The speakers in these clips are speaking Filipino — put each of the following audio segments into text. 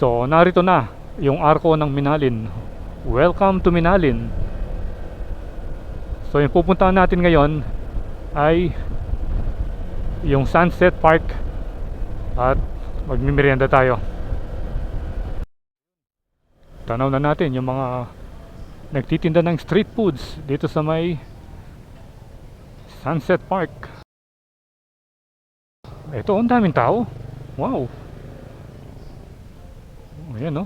So narito na yung arko ng Minalin. Welcome to Minalin. So yung pupuntahan natin ngayon ay yung Sunset Park at magmimerienda tayo. Tanaw na natin yung mga nagtitinda ng street foods dito sa may Sunset Park. Ito, ang daming tao. Wow. Ayan, no?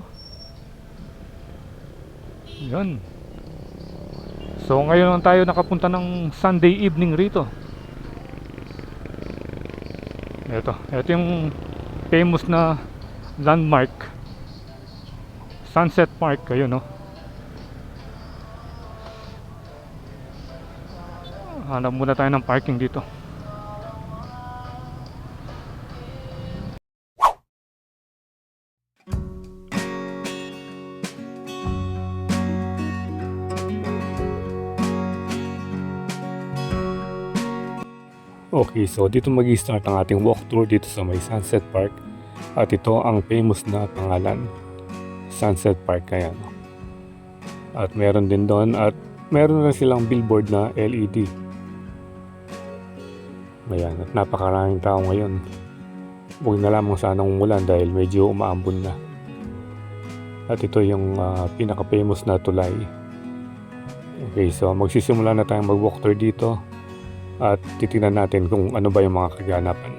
Yan. So ngayon lang tayo nakapunta ng Sunday evening rito. Ito yung famous na landmark, Sunset Park. Ayun, no? Hanap muna tayo ng parking dito. Okay, so dito mag-i-start ang ating walkthrough dito sa may Sunset Park. At ito ang famous na pangalan, Sunset Park. Ayan. At meron din doon at meron na silang billboard na LED. Ayan, at napakaraming tao ngayon. Huwag na lamang sanang umulan dahil medyo umaambon na. At ito yung pinaka-famous na tulay. Okay, so magsisimula na tayong mag-walkthrough dito. At titingnan natin kung ano ba yung mga kaganapan.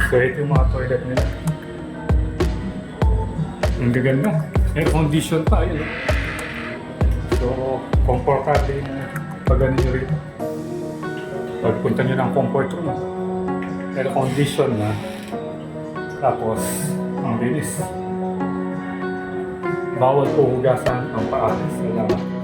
So ito yung mga toilet nila. Ang gaganda. Air condition pa yun. So komportable na pag ano nyo rito. Pagpunta nyo ng comfort room. Air condition na. Tapos ang linis. Bawal po hugasan ang paa sa lahat.